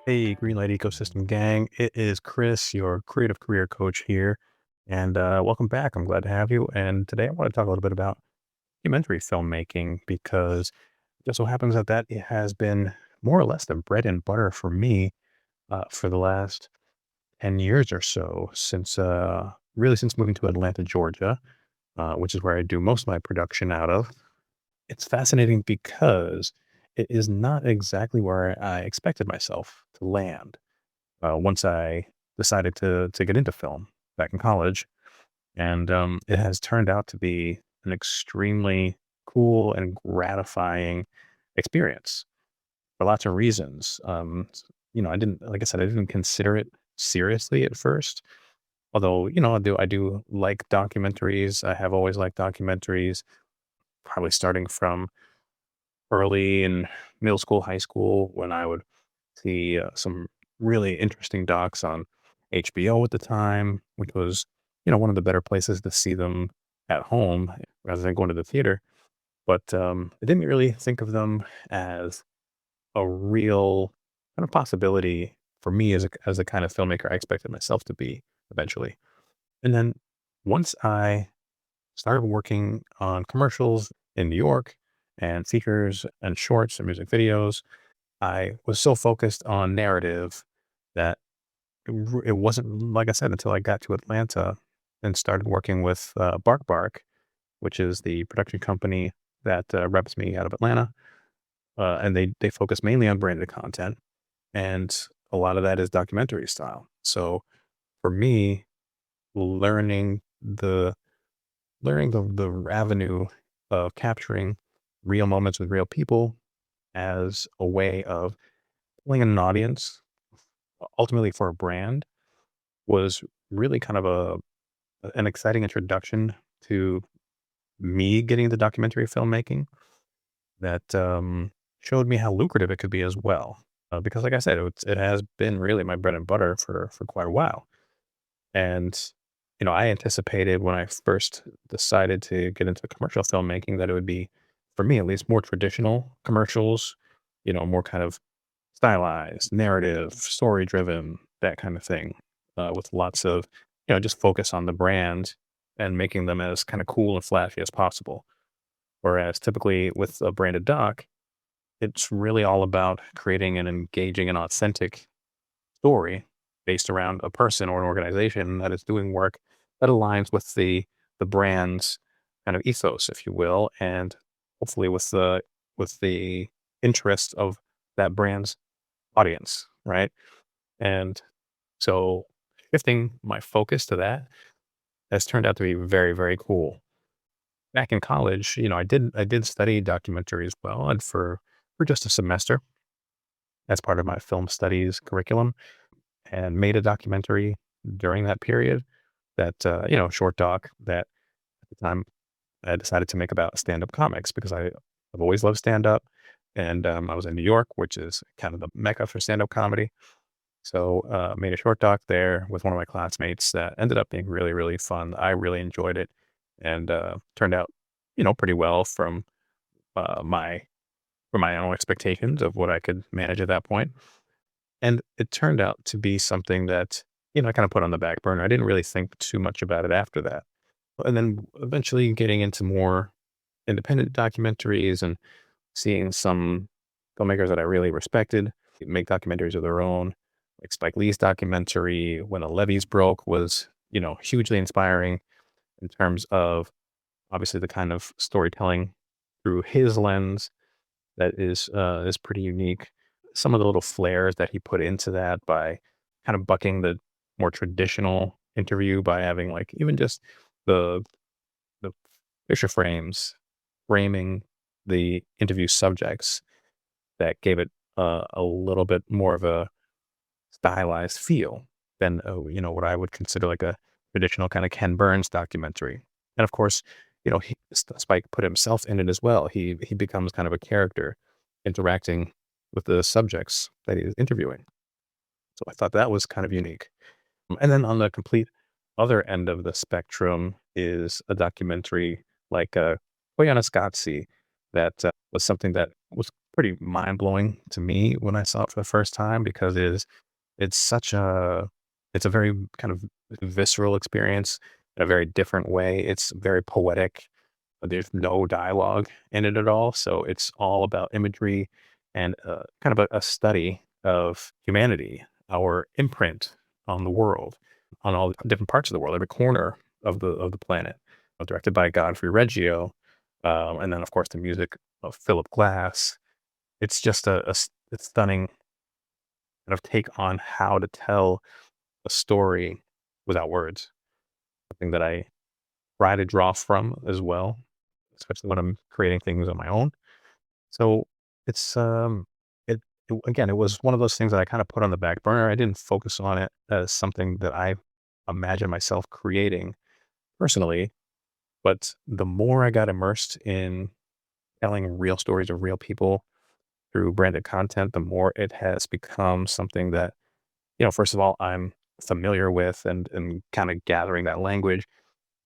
Hey, Greenlight Ecosystem gang. It is Chris, your creative career coach here. And welcome back. I'm glad to have you. And today I want to talk a little bit about documentary filmmaking because it just so happens that it has been more or less the bread and butter for me for the last 10 years or so since moving to Atlanta, Georgia, which is where I do most of my production out of. It's fascinating because it is not exactly where I expected myself to land once I decided to get into film back in college, and it has turned out to be an extremely cool and gratifying experience for lots of reasons. I didn't, like I said, I didn't consider it seriously at first. Although, I do like documentaries. I have always liked documentaries, probably starting from early in middle school, high school, when I would see some really interesting docs on HBO at the time, which was, one of the better places to see them at home rather than going to the theater. But I didn't really think of them as a real kind of possibility for me as a kind of filmmaker I expected myself to be eventually. And then once I started working on commercials in New York and features and shorts and music videos, I was so focused on narrative that it wasn't, like I said, until I got to Atlanta and started working with Bark Bark, which is the production company that reps me out of Atlanta. And they focus mainly on branded content. And a lot of that is documentary style. So for me, learning the the avenue of capturing real moments with real people as a way of pulling in an audience, ultimately for a brand, was really kind of an exciting introduction to me getting into documentary filmmaking that showed me how lucrative it could be as well. Because, like I said, it has been really my bread and butter for quite a while. And I anticipated when I first decided to get into commercial filmmaking that it would be, for me at least, more traditional commercials. More kind of stylized, narrative, story driven, that kind of thing, with lots of, just focus on the brand and making them as kind of cool and flashy as possible. Whereas typically with a branded doc, it's really all about creating an engaging and authentic story based around a person or an organization that is doing work that aligns with the brand's kind of ethos, if you will, and hopefully with the interest of that brand's audience, right? And so shifting my focus to that has turned out to be very, very cool. Back in college, I did study documentary as well, and for just a semester as part of my film studies curriculum, and made a documentary during that period that short doc that at the time I decided to make about stand-up comics because I've always loved stand-up, and I was in New York, which is kind of the mecca for stand-up comedy. So, made a short doc there with one of my classmates that ended up being really, really fun. I really enjoyed it and, turned out, pretty well uh, my from my own expectations of what I could manage at that point. And it turned out to be something that, I kind of put on the back burner. I didn't really think too much about it after that. And then eventually getting into more independent documentaries and seeing some filmmakers that I really respected make documentaries of their own, like Spike Lee's documentary "When the Levees Broke" was, hugely inspiring in terms of obviously the kind of storytelling through his lens that is pretty unique. Some of the little flares that he put into that by kind of bucking the more traditional interview by having like even just the the picture frames framing the interview subjects that gave it a little bit more of a stylized feel than, what I would consider like a traditional kind of Ken Burns documentary. And of course, Spike put himself in it as well. He becomes kind of a character interacting with the subjects that he's interviewing. So I thought that was kind of unique. And then on the complete other end of the spectrum is a documentary like Koyana that was something that was pretty mind blowing to me when I saw it for the first time because it's such a it's a very kind of visceral experience in a very different way. It's very poetic. There's no dialogue in it at all, so it's all about imagery and kind of a study of humanity, our imprint on the world, on all the different parts of the world, every corner of the planet. Directed by Godfrey Reggio, and then of course the music of Philip Glass. It's just a stunning kind of take on how to tell a story without words. Something that I try to draw from as well, especially when I'm creating things on my own. So it's again, it was one of those things that I kind of put on the back burner. I didn't focus on it as something that I imagine myself creating personally, but the more I got immersed in telling real stories of real people through branded content, the more it has become something that, first of all, I'm familiar with and kind of gathering that language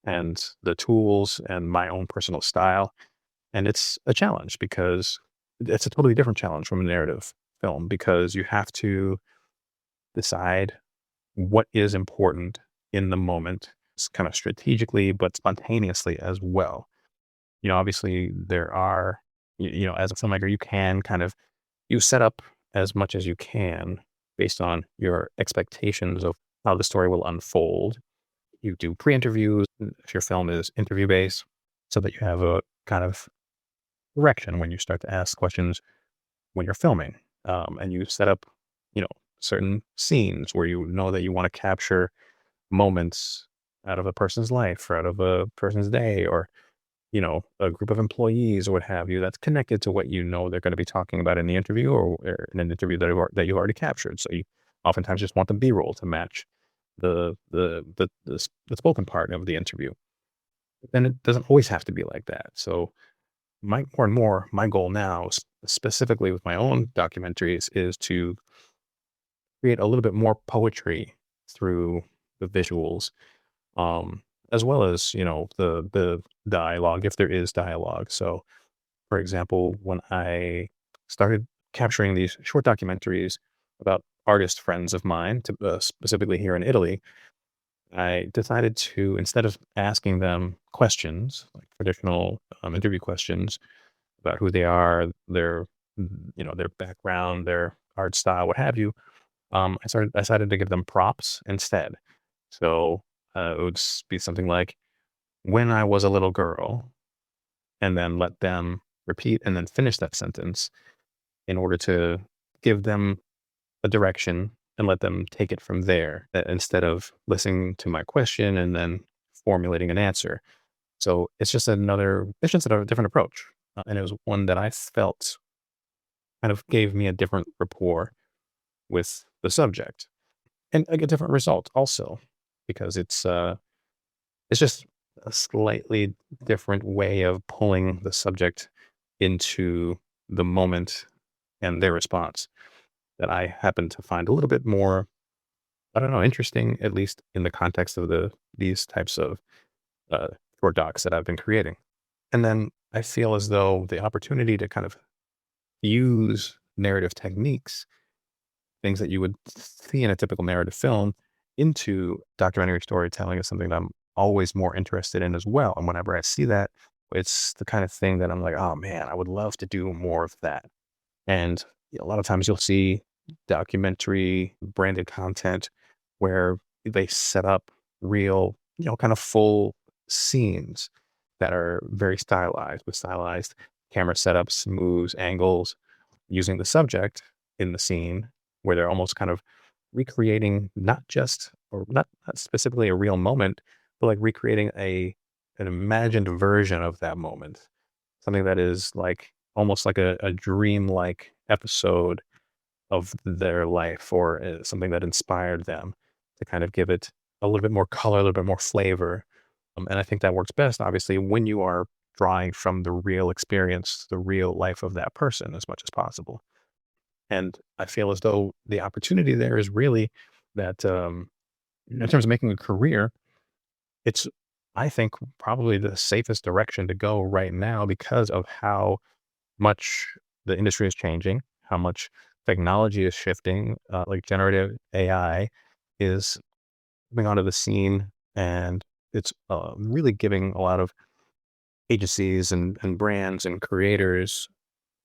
and the tools and my own personal style. And it's a challenge because it's a totally different challenge from a narrative film because you have to decide what is important in the moment, kind of strategically, but spontaneously as well. Obviously there are, as a filmmaker, you can kind of, you set up as much as you can based on your expectations of how the story will unfold. You do pre-interviews if your film is interview based so that you have a kind of direction when you start to ask questions when you're filming. And you set up, you know, certain scenes where you know that you want to capture moments out of a person's life or out of a person's day or, a group of employees or what have you that's connected to what you know they're going to be talking about in the interview or in an interview that you've already captured. So you oftentimes just want the B-roll to match the spoken part of the interview. And it doesn't always have to be like that. So more and more, my goal now, specifically with my own documentaries, is to create a little bit more poetry through the visuals, um, as well as the dialogue, if there is dialogue. So, for example, when I started capturing these short documentaries about artist friends of mine, specifically here in Italy, I decided to, instead of asking them questions like traditional interview questions about who they are, their background, their art style, what have you. I decided to give them props instead. So it would be something like when I was a little girl, and then let them repeat and then finish that sentence in order to give them a direction and let them take it from there instead of listening to my question and then formulating an answer. So it's just a different approach. And it was one that I felt kind of gave me a different rapport with the subject and like a different result also because it's just a slightly different way of pulling the subject into the moment and their response that I happen to find a little bit more, I don't know, interesting, at least in the context of these types of uh, short docs that I've been creating. And then I feel as though the opportunity to kind of use narrative techniques, things that you would see in a typical narrative film, into documentary storytelling is something that I'm always more interested in as well. And whenever I see that, it's the kind of thing that I'm like, oh man, I would love to do more of that. And a lot of times you'll see documentary branded content where they set up real, kind of full scenes that are very stylized with stylized camera setups, moves, angles, using the subject in the scene where they're almost kind of recreating not just or not specifically a real moment, but like recreating an imagined version of that moment. Something that is like almost like a dream-like episode of their life or something that inspired them to kind of give it a little bit more color, a little bit more flavor. And I think that works best, obviously, when you are drawing from the real experience, the real life of that person as much as possible. And I feel as though the opportunity there is really that in terms of making a career, it's, I think, probably the safest direction to go right now because of how much the industry is changing, how much technology is shifting, like generative AI is coming onto the scene, and it's really giving a lot of agencies and brands and creators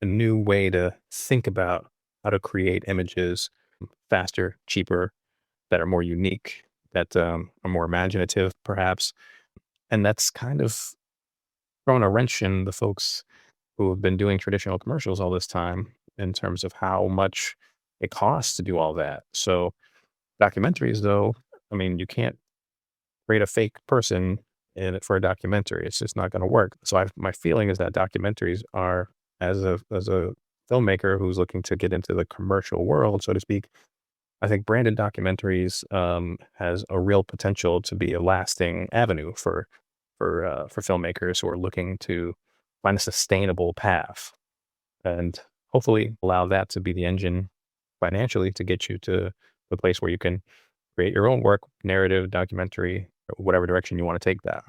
a new way to think about how to create images faster, cheaper, that are more unique, that are more imaginative, perhaps. And that's kind of thrown a wrench in the folks who have been doing traditional commercials all this time in terms of how much it costs to do all that. So, documentaries, though, I mean, you can't create a fake person in it for a documentary. It's just not going to work. So, my feeling is that documentaries are, as a filmmaker who's looking to get into the commercial world, so to speak, I think branded documentaries has a real potential to be a lasting avenue for filmmakers who are looking to find a sustainable path and hopefully allow that to be the engine financially to get you to the place where you can create your own work, narrative, documentary, or whatever direction you want to take that.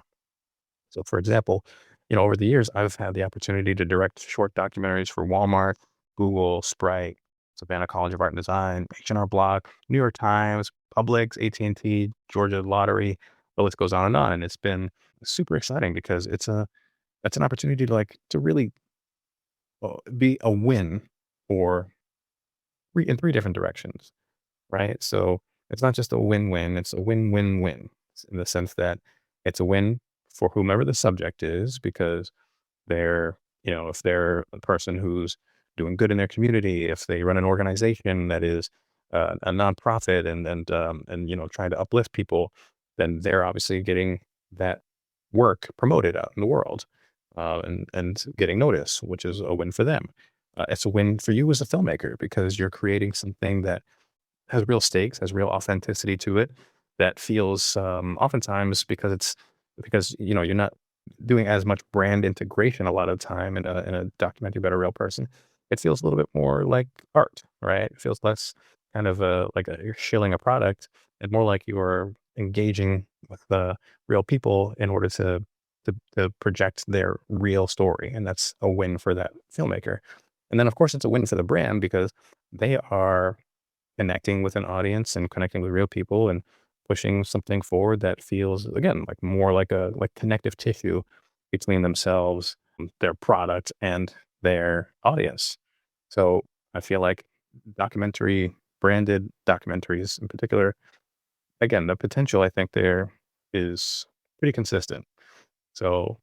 So, for example, over the years, I've had the opportunity to direct short documentaries for Walmart, Google, Sprite, Savannah College of Art and Design, H&R Block, New York Times, Publix, AT&T, Georgia Lottery. The list goes on and on. And it's been super exciting because it's an opportunity to really be a win for in three different directions, right? So it's not just a win-win; it's a win-win-win in the sense that it's a win for whomever the subject is because if they're a person who's doing good in their community, if they run an organization that is a nonprofit and trying to uplift people, then they're obviously getting that work promoted out in the world and getting noticed, which is a win for them. It's a win for you as a filmmaker because you're creating something that has real stakes, has real authenticity to it that feels oftentimes because you're not doing as much brand integration a lot of time in a documentary about a real person. It feels a little bit more like art, right? It feels less kind of you're shilling a product and more like you're engaging with the real people in order to project their real story, and that's a win for that filmmaker. And then, of course, it's a win for the brand because they are connecting with an audience and connecting with real people and pushing something forward that feels again like more like connective tissue between themselves, their product and their audience. So I feel like branded documentaries in particular, again, the potential I think there is pretty consistent. So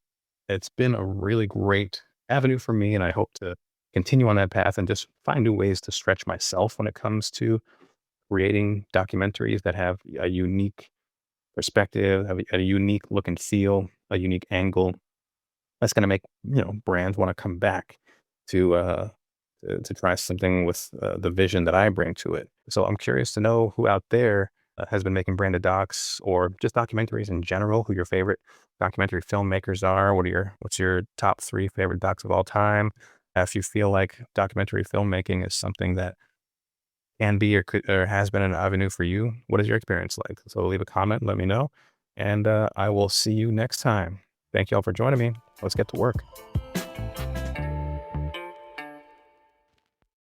it's been a really great avenue for me, and I hope to continue on that path and just find new ways to stretch myself when it comes to creating documentaries that have a unique perspective, have a unique look and feel, a unique angle. That's going to make brands want to come back to to try something with the vision that I bring to it. So I'm curious to know who out there has been making branded docs or just documentaries in general. Who your favorite documentary filmmakers are? What's your top three favorite docs of all time? If you feel like documentary filmmaking is something that can be or could or has been an avenue for you, what is your experience like? So leave a comment, let me know, and I will see you next time. Thank you all for joining me. Let's get to work.